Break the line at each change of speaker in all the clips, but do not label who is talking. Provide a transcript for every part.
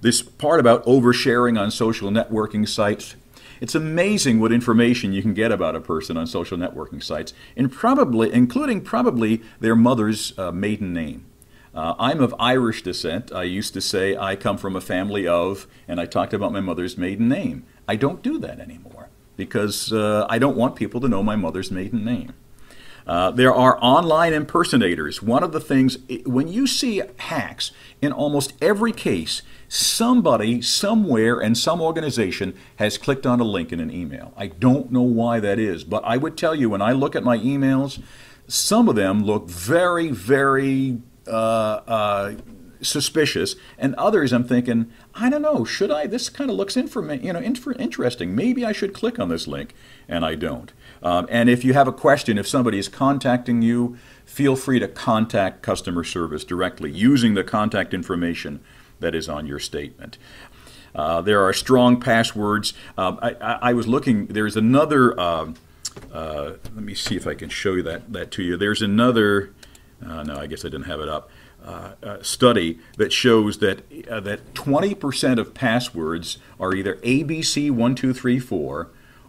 This part about oversharing on social networking sites, it's amazing what information you can get about a person on social networking sites, and including probably their mother's maiden name. I'm of Irish descent. I used to say I come from a family of, and I talked about my mother's maiden name. I don't do that anymore because I don't want people to know my mother's maiden name. There are online impersonators. One of the things, when you see hacks, in almost every case, somebody, somewhere, and some organization has clicked on a link in an email. I don't know why that is, but I would tell you when I look at my emails, some of them look very, very suspicious, and others I'm thinking, I don't know, should I? This kind of looks interesting. Maybe I should click on this link, and I don't. And if you have a question, if somebody is contacting you, feel free to contact customer service directly using the contact information that is on your statement. There are strong passwords. I was looking, there's another, let me see if I can show you that to you. There's another, no, I guess I didn't have it up. Study that shows that 20% of passwords are either ABC1234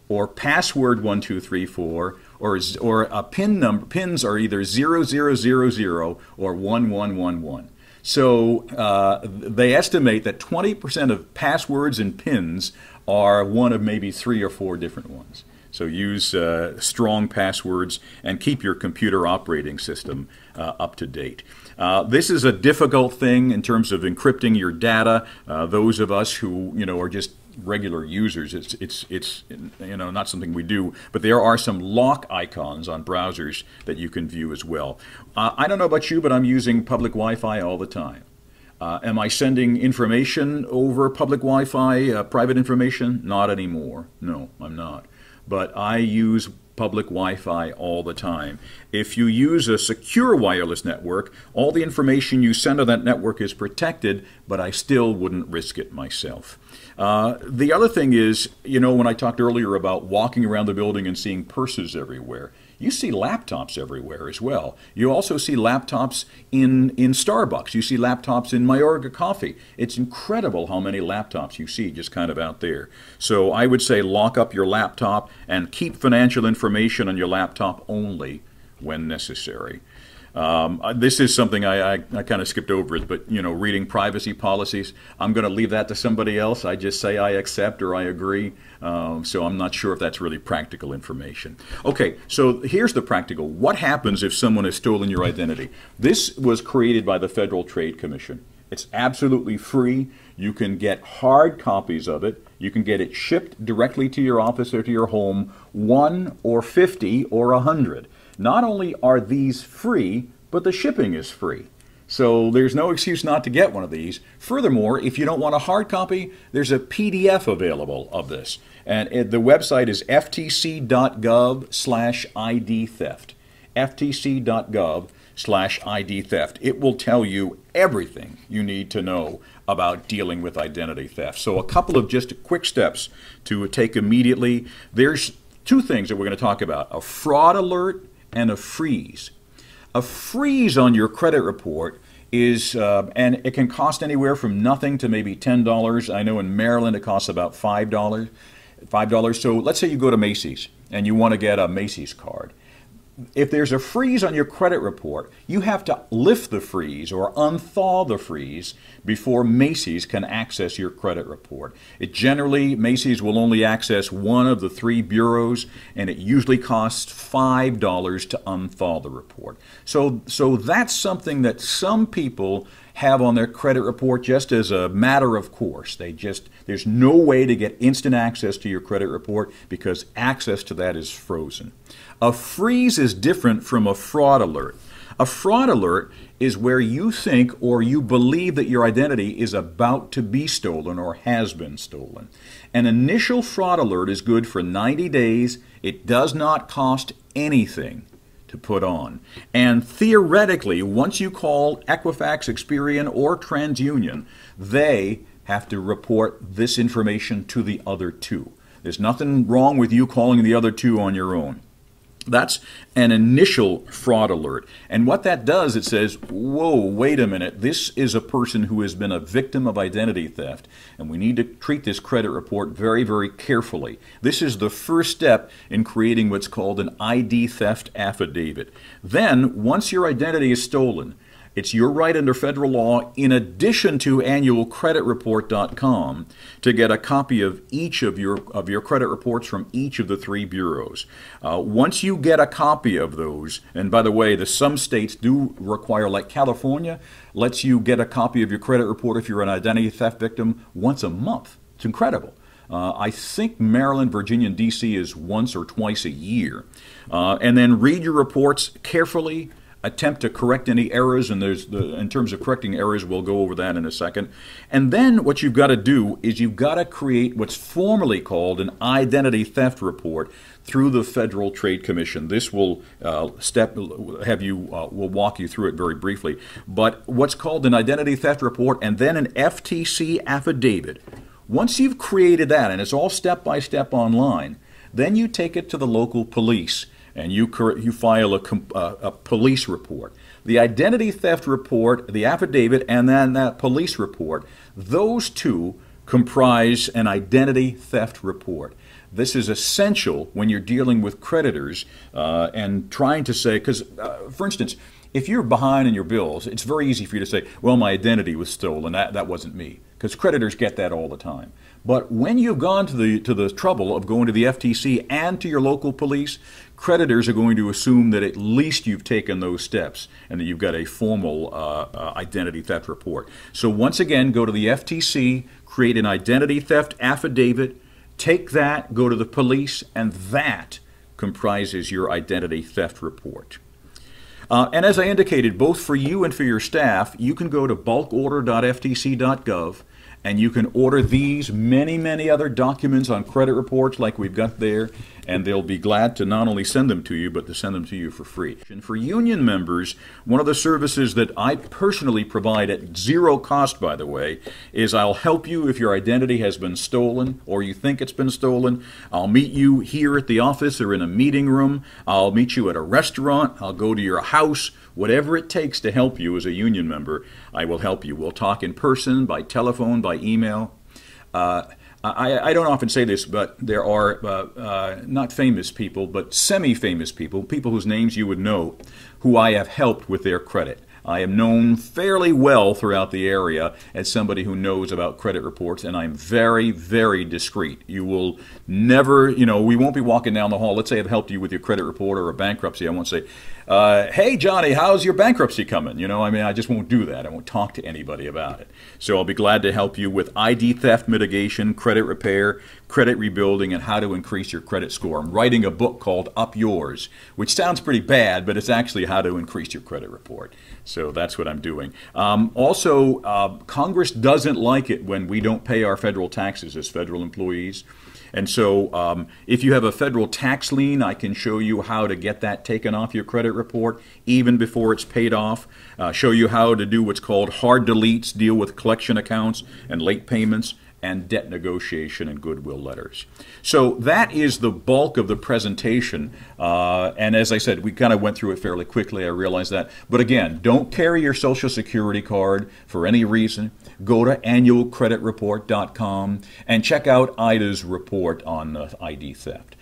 or password 1234 or a pin number. Pins are either 0000 or 1111. So they estimate that 20% of passwords and pins are one of maybe 3 or 4 different ones. So use strong passwords and keep your computer operating system up to date. This is a difficult thing in terms of encrypting your data. Those of us who are just regular users, it's not something we do. But there are some lock icons on browsers that you can view as well. I don't know about you, but I'm using public Wi-Fi all the time. Am I sending information over public Wi-Fi, private information? Not anymore. No, I'm not. But I use public Wi-Fi all the time. If you use a secure wireless network, all the information you send on that network is protected, but I still wouldn't risk it myself. The other thing is, when I talked earlier about walking around the building and seeing purses everywhere, you see laptops everywhere as well. You also see laptops in Starbucks. You see laptops in Mayorga Coffee. It's incredible how many laptops you see just kind of out there. So I would say lock up your laptop and keep financial information on your laptop only when necessary. This is something I kind of skipped over it, but reading privacy policies, I'm going to leave that to somebody else. I just say I accept or I agree. So I'm not sure if that's really practical information. Okay, so here's the practical. What happens if someone has stolen your identity? This was created by the Federal Trade Commission. It's absolutely free. You can get hard copies of it. You can get it shipped directly to your office or to your home, 1 or 50 or 100. Not only are these free, but the shipping is free. So there's no excuse not to get one of these. Furthermore, if you don't want a hard copy, there's a PDF available of this. And the website is ftc.gov/ID theft. ftc.gov/ID theft. It will tell you everything you need to know about dealing with identity theft. So a couple of just quick steps to take immediately. There's 2 things that we're going to talk about: a fraud alert and a freeze. A freeze on your credit report is, and it can cost anywhere from nothing to maybe $10. I know in Maryland it costs about $5. So let's say you go to Macy's and you want to get a Macy's card. If there's a freeze on your credit report, you have to lift the freeze or unthaw the freeze before Macy's can access your credit report. Generally, Macy's will only access one of the 3 bureaus, and it usually costs $5 to unthaw the report. So that's something that some people have on their credit report just as a matter of course. There's no way to get instant access to your credit report because access to that is frozen. A freeze is different from a fraud alert. A fraud alert is where you think or you believe that your identity is about to be stolen or has been stolen. An initial fraud alert is good for 90 days. It does not cost anything to put on. And theoretically, once you call Equifax, Experian, or TransUnion, they have to report this information to the other 2. There's nothing wrong with you calling the other 2 on your own. That's an initial fraud alert. And what that does, it says, whoa, wait a minute, this is a person who has been a victim of identity theft, and we need to treat this credit report very, very carefully. This is the first step in creating what's called an ID theft affidavit. Then, once your identity is stolen, it's your right under federal law, in addition to annualcreditreport.com, to get a copy of each of your credit reports from each of the 3 bureaus. Once you get a copy of those, and by the way, some states do require, like California, lets you get a copy of your credit report if you're an identity theft victim once a month. It's incredible. I think Maryland, Virginia, and D.C. is once or twice a year. And then read your reports carefully. Attempt to correct any errors, and in terms of correcting errors, we'll go over that in a second. And then what you've got to do is you've got to create what's formally called an identity theft report through the Federal Trade Commission. This will we'll walk you through it very briefly. But what's called an identity theft report and then an FTC affidavit. Once you've created that, and it's all step-by-step online, then you take it to the local police and you file a police report. The identity theft report, the affidavit, and then that police report, those two comprise an identity theft report. This is essential when you're dealing with creditors and trying to say, because, for instance, if you're behind in your bills, it's very easy for you to say, well, my identity was stolen, that wasn't me, because creditors get that all the time. But when you've gone to the trouble of going to the FTC and to your local police, creditors are going to assume that at least you've taken those steps and that you've got a formal identity theft report. So once again, go to the FTC, create an identity theft affidavit, take that, go to the police, and that comprises your identity theft report. And as I indicated, both for you and for your staff, you can go to bulkorder.ftc.gov and you can order these, many other documents on credit reports like we've got there, and they'll be glad to not only send them to you, but to send them to you for free. And for union members, one of the services that I personally provide at zero cost, by the way, is I'll help you if your identity has been stolen or you think it's been stolen. I'll meet you here at the office or in a meeting room. I'll meet you at a restaurant. I'll go to your house. Whatever it takes to help you as a union member, I will help you. We'll talk in person, by telephone, by email. I don't often say this, but there are not famous people, but semi-famous people, people whose names you would know, who I have helped with their credit. I am known fairly well throughout the area as somebody who knows about credit reports, and I'm very, very discreet. You will never, we won't be walking down the hall. Let's say I've helped you with your credit report or a bankruptcy. I won't say, hey, Johnny, how's your bankruptcy coming? I just won't do that. I won't talk to anybody about it. So I'll be glad to help you with ID theft mitigation, credit repair, credit rebuilding, and how to increase your credit score. I'm writing a book called Up Yours, which sounds pretty bad, but it's actually how to increase your credit report. So that's what I'm doing. Also, Congress doesn't like it when we don't pay our federal taxes as federal employees. And so if you have a federal tax lien, I can show you how to get that taken off your credit report even before it's paid off, show you how to do what's called hard deletes, deal with collection accounts and late payments, and debt negotiation and goodwill letters. So that is the bulk of the presentation. And as I said, we kind of went through it fairly quickly. I realize that. But again, don't carry your Social Security card for any reason. Go to annualcreditreport.com and check out IDA's report on ID theft.